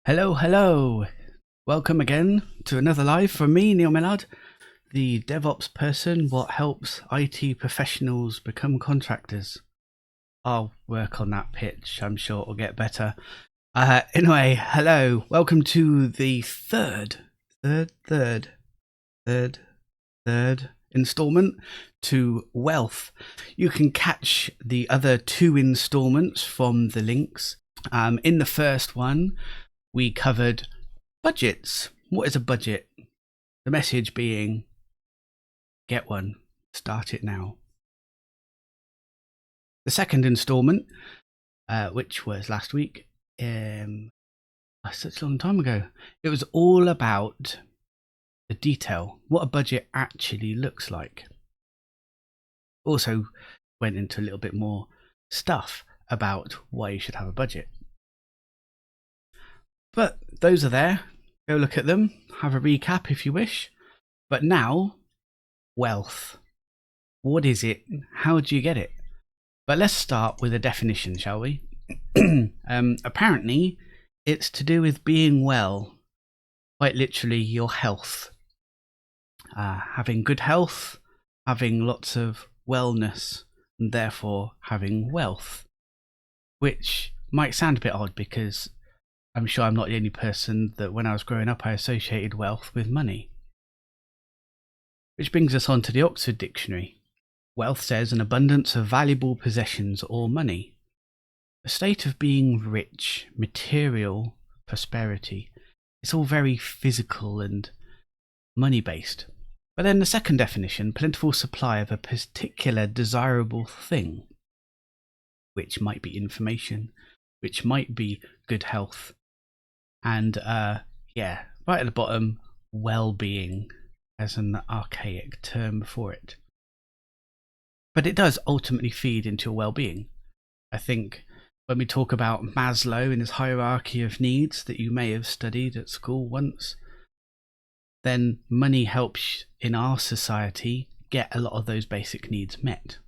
Hello, hello. Welcome again to another live from me, Neil Millard, the DevOps person what helps IT professionals become contractors. I'll work on that pitch. I'm sure it'll get better. Anyway, hello. Welcome to the third installment to Wealth. You can catch the other two installments from the links. In the first one, we covered budgets. What is a budget? The message being, get one, start it now. The second installment, which was last week, such a long time ago, it was all about the detail, what a budget actually looks like. Also went into a little bit more stuff about why you should have a budget. But those are there. Go look at them. Have a recap if you wish. But now, wealth. What is it? How do you get it? But let's start with a definition, shall we? Apparently, it's to do with being well. Quite literally, your health. Having good health, having lots of wellness, and therefore having wealth. Which might sound a bit odd because I'm sure I'm not the only person that when I was growing up I associated wealth with money. Which brings us on to the Oxford Dictionary. Wealth says an abundance of valuable possessions or money. A state of being rich, material prosperity. It's all very physical and money-based. But then the second definition, plentiful supply of a particular desirable thing. Which might be information, which might be good health. And right at the bottom, well-being as an archaic term for it. But it does ultimately feed into your well-being. I think when we talk about Maslow and his hierarchy of needs that you may have studied at school once, then money helps in our society get a lot of those basic needs met.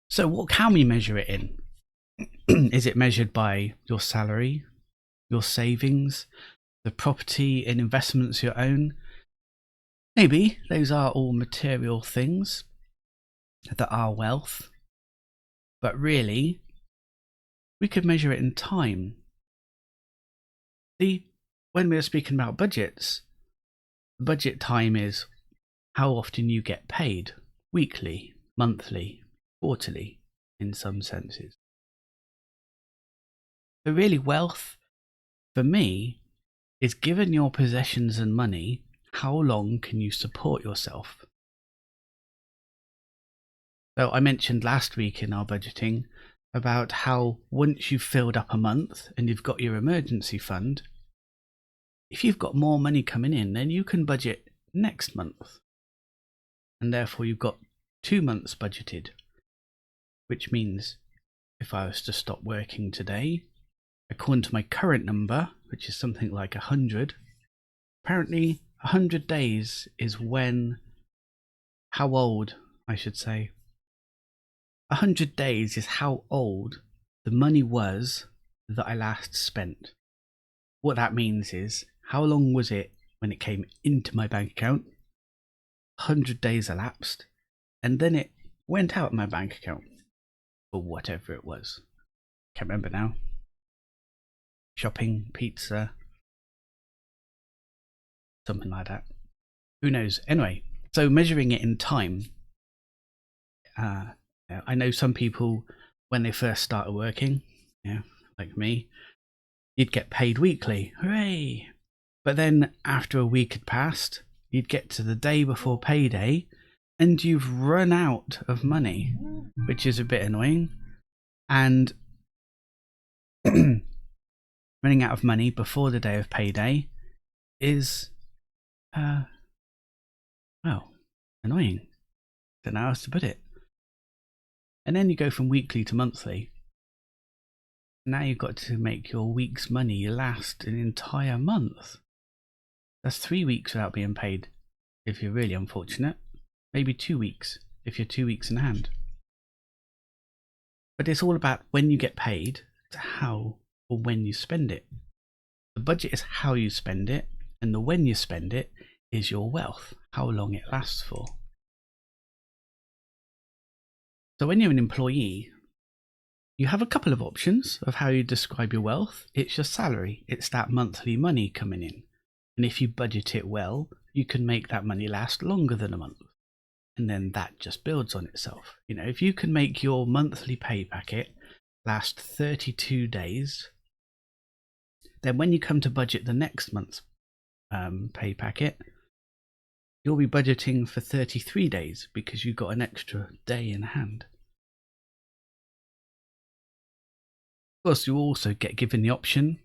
So what can we measure it in? Is it measured by your salary, your savings, the property and investments you own? Maybe those are all material things that are wealth. But really, we could measure it in time. See, when we are speaking about budgets, budget time is how often you get paid. Weekly, monthly, quarterly, in some senses. So really, wealth, for me, is given your possessions and money, how long can you support yourself? So I mentioned last week in our budgeting about how once you've filled up a month and you've got your emergency fund, if you've got more money coming in, then you can budget next month. And therefore you've got 2 months budgeted, which means if I was to stop working today, according to my current number, which is something like 100, apparently 100 days is how old, I should say. 100 days is how old the money was that I last spent. What that means is, how long was it when it came into my bank account? 100 days elapsed, and then it went out of my bank account, or whatever it was. Can't remember now. Shopping, pizza, something like that. Who knows? Anyway, so measuring it in time. I know some people, when they first started working, like me, you'd get paid weekly. Hooray! But then after a week had passed, you'd get to the day before payday, and you've run out of money, which is a bit annoying. And running out of money before the day of payday is, annoying. Don't know how else to put it. And then you go from weekly to monthly. Now you've got to make your week's money last an entire month. That's 3 weeks without being paid, if you're really unfortunate. Maybe 2 weeks, if you're 2 weeks in hand. But it's all about when you get paid to how or when you spend it. budget is how you spend it, and the when you spend it is your wealth, how long it lasts for. So when you're an employee, you have a couple of options of how you describe your wealth. It's your salary. It's that monthly money coming in. And if you budget it well, you can make that money last longer than a month. And then that just builds on itself. You know, if you can make your monthly pay packet last 32 days, then when you come to budget the next month's pay packet, you'll be budgeting for 33 days because you've got an extra day in hand. Of course, you also get given the option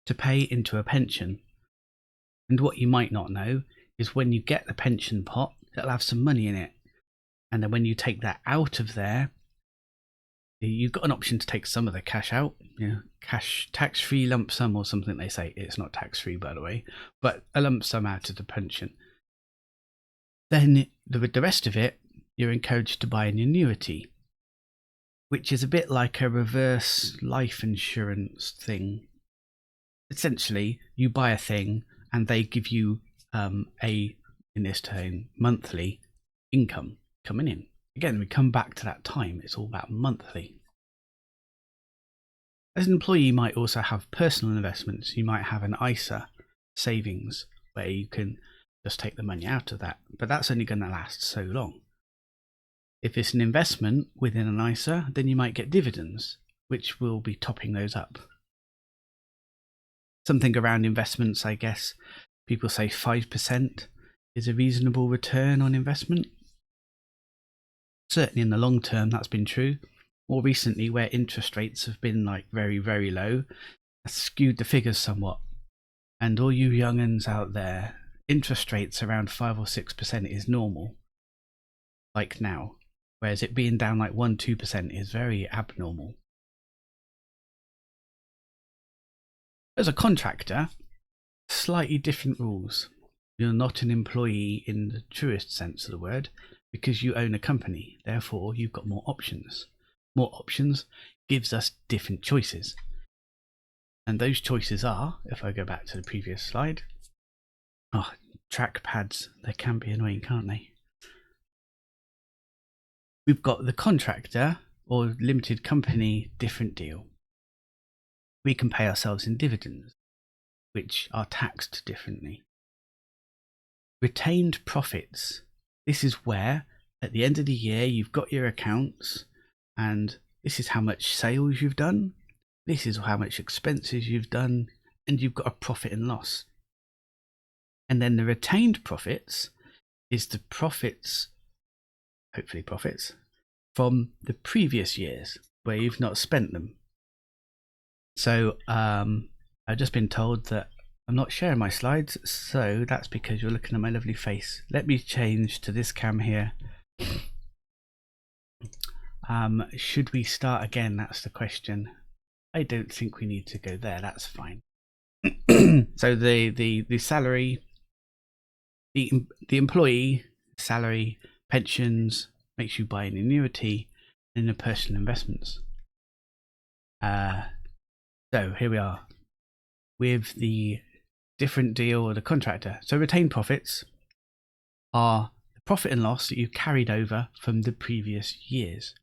to pay into a pension. And what you might not know is when you get the pension pot, it'll have some money in it. And then when you take that out of there, you've got an option to take some of the cash out, you know, cash tax-free lump sum or something they say. It's not tax-free, by the way, but a lump sum out of the pension. Then with the rest of it, you're encouraged to buy an annuity, which is a bit like a reverse life insurance thing. Essentially, you buy a thing and they give you in this turn, monthly income coming in. Again, we come back to that time. It's all about monthly. As an employee, you might also have personal investments. You might have an ISA savings where you can just take the money out of that, but that's only going to last so long. If it's an investment within an ISA, then you might get dividends, which will be topping those up. Something around investments, I guess, people say 5% is a reasonable return on investment. Certainly in the long term, that's been true. More recently, where interest rates have been like very, very low, that's skewed the figures somewhat. And all you young'uns out there, interest rates around 5 or 6% is normal, like now. Whereas it being down like 1-2% is very abnormal. As a contractor, slightly different rules. You're not an employee in the truest sense of the word because you own a company. Therefore, you've got more options. More options gives us different choices. And those choices are, if I go back to the previous slide, trackpads, they can be annoying, can't they? We've got the contractor or limited company different deal. We can pay ourselves in dividends, which are taxed differently. Retained profits. This is where at the end of the year you've got your accounts and this is how much sales you've done, this is how much expenses you've done, and you've got a profit and loss. And then the retained profits is the profits, hopefully profits, from the previous years where you've not spent them. So I've just been told that I'm not sharing my slides, so that's because you're looking at my lovely face. Let me change to this cam here. Should we start again? That's the question. I don't think we need to go there. That's fine. So the salary, the employee salary, pensions, makes you buy an annuity, and the personal investments. So here we are with the different deal or the contractor. So retained profits are the profit and loss that you carried over from the previous years.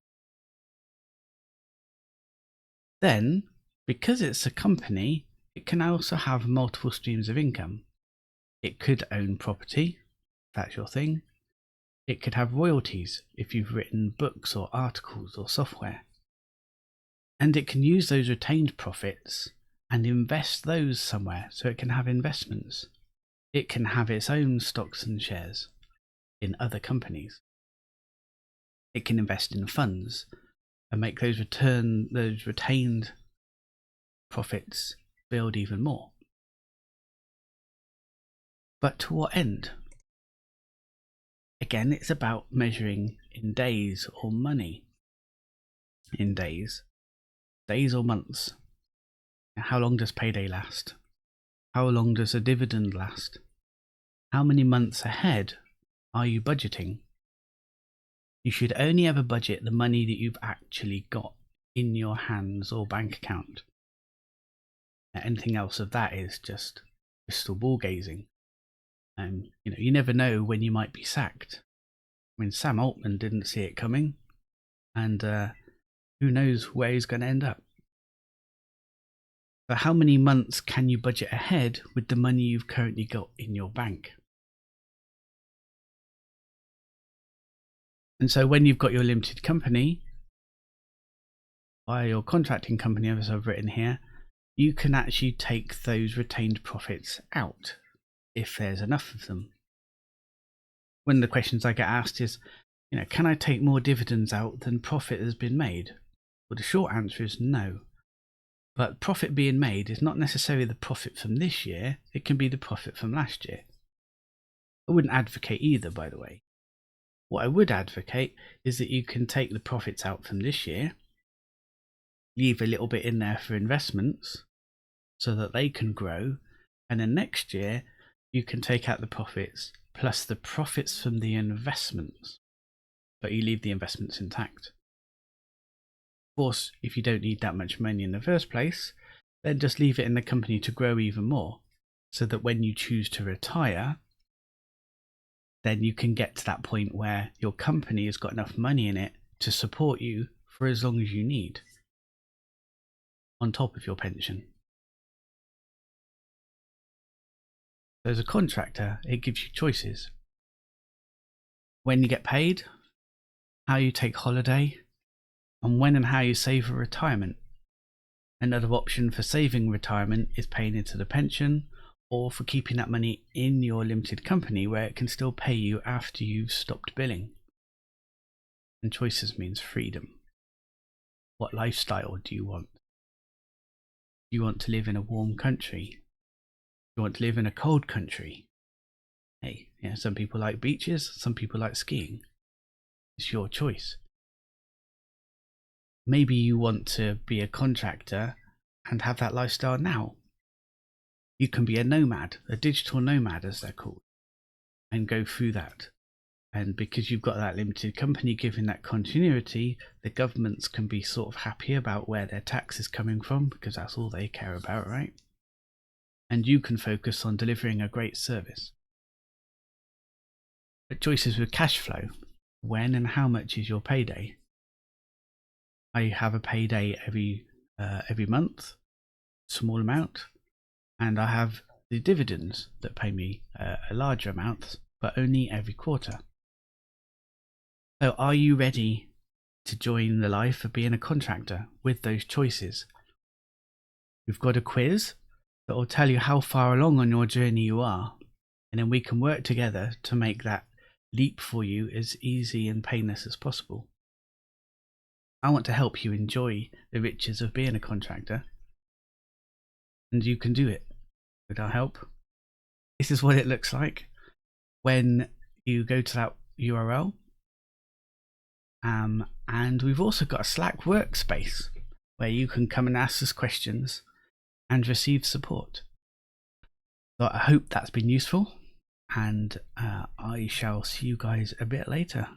Then, because it's a company, it can also have multiple streams of income. It could own property, if that's your thing. It could have royalties if you've written books or articles or software. And it can use those retained profits and invest those somewhere so it can have investments. It can have its own stocks and shares in other companies. It can invest in funds and make those retained profits build even more. But to what end? Again, it's about measuring in days or money. In days or months. How long does payday last? How long does a dividend last? How many months ahead are you budgeting? You should only ever budget the money that you've actually got in your hands or bank account. Anything else of that is just crystal ball gazing. You never know when you might be sacked. I mean, Sam Altman didn't see it coming, and who knows where he's going to end up. So how many months can you budget ahead with the money you've currently got in your bank? And so when you've got your limited company, or your contracting company, as I've written here, you can actually take those retained profits out if there's enough of them. One of the questions I get asked is, can I take more dividends out than profit has been made? Well, the short answer is no. But profit being made is not necessarily the profit from this year, it can be the profit from last year. I wouldn't advocate either, by the way. What I would advocate is that you can take the profits out from this year, leave a little bit in there for investments so that they can grow, and then next year you can take out the profits plus the profits from the investments, but you leave the investments intact. Of course, if you don't need that much money in the first place, then just leave it in the company to grow even more, so that when you choose to retire, then you can get to that point where your company has got enough money in it to support you for as long as you need, on top of your pension. As a contractor, it gives you choices. When you get paid, how you take holiday, and when and how you save for retirement. Another option for saving retirement is paying into the pension, or for keeping that money in your limited company where it can still pay you after you've stopped billing. And choices means freedom. What lifestyle do you want? Do you want to live in a warm country? Do you want to live in a cold country? Hey, some people like beaches, some people like skiing. It's your choice. Maybe you want to be a contractor and have that lifestyle now. You can be a nomad, a digital nomad as they're called, and go through that. And because you've got that limited company giving that continuity, the governments can be sort of happy about where their tax is coming from, because that's all they care about, right? And you can focus on delivering a great service. But choices with cash flow. When and how much is your payday? I have a payday every month, small amount, and I have the dividends that pay me a larger amount, but only every quarter. So are you ready to join the life of being a contractor with those choices? We've got a quiz that will tell you how far along on your journey you are, and then we can work together to make that leap for you as easy and painless as possible. I want to help you enjoy the riches of being a contractor, and you can do it with our help. This is what it looks like when you go to that URL. And we've also got a Slack workspace where you can come and ask us questions and receive support. So I hope that's been useful, and I shall see you guys a bit later.